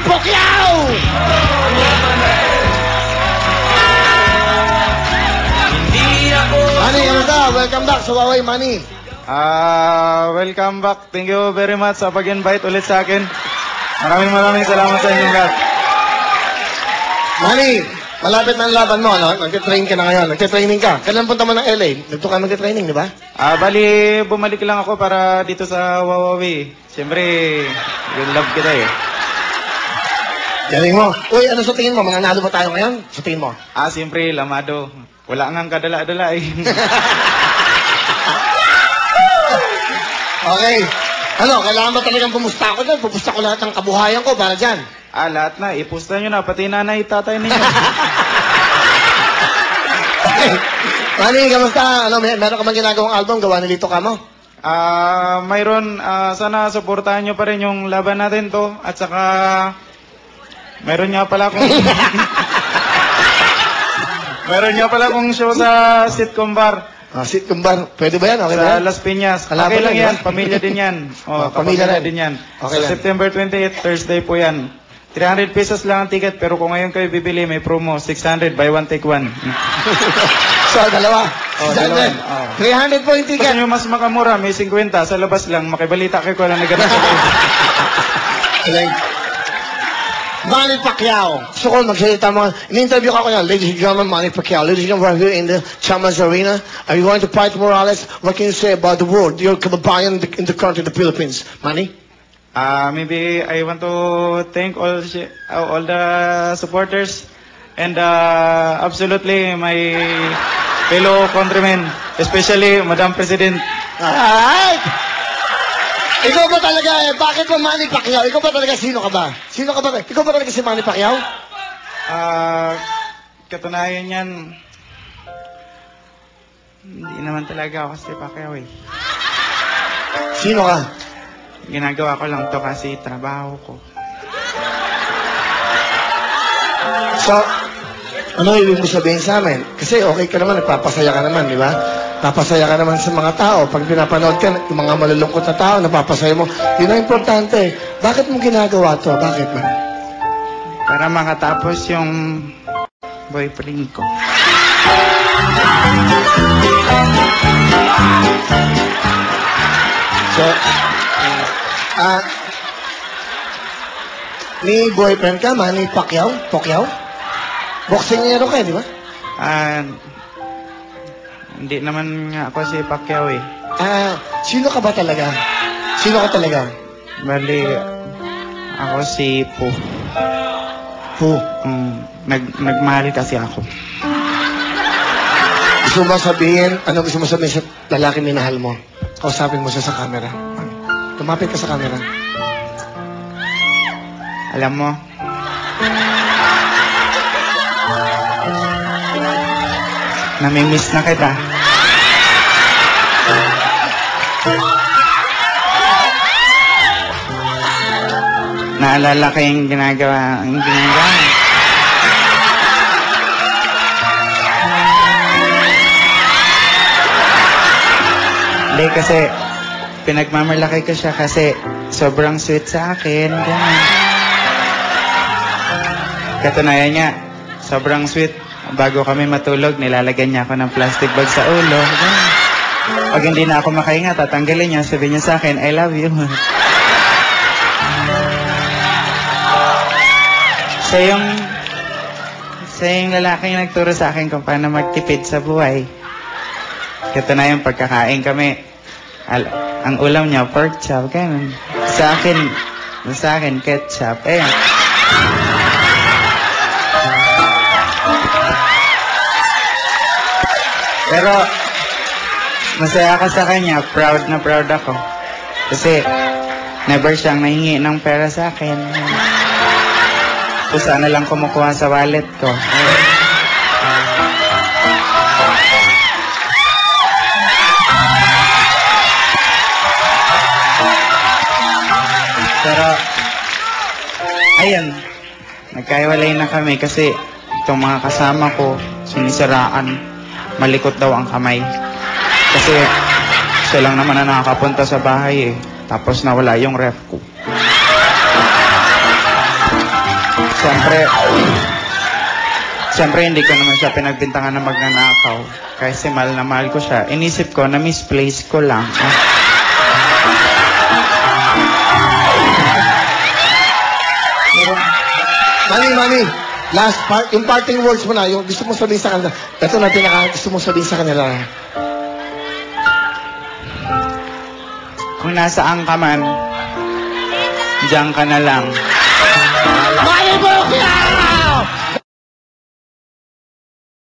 Pacquiao! Manny, kamusta? Welcome back sa Huawei, Manny. Welcome back. Thank you very much sa pag-invite ulit sa akin. Maraming salamat sa inyong lahat. Manny, malapit na ang laban mo, no? Nagtitrain ka na ngayon. Nagtitraining ka. Kailan punta mo ng LA? Nagto ka magtitraining, di ba? Bali, bumalik lang ako para dito sa Huawei. Siyempre, love kita eh. Galing mo. Uy, ano sa tingin mo? Mananalo ba tayo ngayon? Sa tingin mo? Siyempre, lamado. Wala ngang kadala-dala eh. Okay. Ano, kailangan ba talagang pumusta ako dyan? Pupusta ko lahat ng kabuhayan ko para dyan. Lahat na. Ipusta nyo na. Pati nanay, tatay ninyo. Okay. Manny, kamusta? Ano, meron ka man ginagawang album? Gawa ni Lito Camo? Mayroon, sana supportahan nyo pa rin yung laban natin to. At saka, mayroon nga pala akong... Meron nga pala akong show sa sitcom bar. Sitcom bar. Pwede ba yan? Okay ba Sa yan? Las Piñas. Kalaban Okay lang yan, yan. diba? Pamilya din yan. Pamilya din yan. Okay sa lang. September 28, Thursday po yan. 300 pesos lang ang ticket, pero kung ngayon kayo bibili, may promo. 600, buy one, take one. So, dalawa. Dalawa. 300 po yung ticket. Gusto nyo mas makamura, may 50. Sa labas lang, makibalita kayo ko lang na ganun. Manny Pacquiao. Gusto ko magsalita mo. In-interview ka ko yan. Ladies and gentlemen, Manny Pacquiao. Ladies and gentlemen, we're here in the Chamas Arena. Are you going to fight Morales? What can you say about the world? You're kababayan in the country, the Philippines. Manny? Maybe I want to thank all the supporters and absolutely my fellow countrymen, especially Madam President. Alright! Ikaw ba talaga, bakit ba Manny Pacquiao? Ikaw ba talaga, sino ka ba? Sino ka ba? Ikaw ba talaga si Manny Pacquiao? Katunayan yan, hindi naman talaga ako si Pacquiao eh. Sino ka? Ginagawa ko lang to kasi trabaho ko. So, ano ibig mo sabihin sa amin? Kasi okay ka naman, nagpapasaya ka naman, di ba? Napasaya ka naman sa mga tao. Pag pinapanood ka, yung mga malulungkot na tao, napapasaya mo. Yun ang importante. Bakit mo ginagawa to? Bakit man? Para makatapos yung boyfriend ko. So, may boyfriend ka, Manny Pacquiao? Pacquiao? Boksingero ka, di ba? Hindi naman nga ako si Pacquiao eh. Sino ka ba talaga? Sino ka talaga? Bali, ako si Po. Po? Nagmahal kasi ako. Gusto mo sabihin, ano gusto mo sabihin sa lalaki minahal mo? Kausapin mo siya sa camera. Tumapit ka sa camera. Alam mo, namimiss na kita. Naalala ko yung ginagawa. Hindi kasi, pinagmamalaki ko siya kasi sobrang sweet sa akin. Ganun. Katunayan niya, sobrang sweet. Bago kami matulog, nilalagyan niya ako ng plastic bag sa ulo. Pag hindi na ako makahinga, tatanggalin niya. Sabihin niya sa akin, I love you. Siya yung lalaking nagturo sa akin kung paano magtipid sa buhay. Katunayan, pagkakain kami, ang ulam niya, pork chop. Ganun. Sa akin, ketchup. Pero, masaya ako sa kanya. Proud na proud ako. Kasi, never siyang nahingi ng pera sa akin. Kusa na lang kumukuha sa wallet ko. Pero, ayun. Nagkaiwalay na kami kasi itong mga kasama ko, sinisiraan. Malikot daw ang kamay. Kasi siya lang naman na nakakapunta sa bahay eh. Tapos nawala yung ref ko. Siyempre, hindi ko naman siya pinagbintangan na magnanakaw. Kasi mahal na mahal ko siya. Inisip ko na misplace ko lang. Mami, last part, yung parting words mo na, yung gusto mo sabihin sa kanila. Ito na gusto mo sabihin sa kanila. Kung nasaan ka man, diyan ka na lang.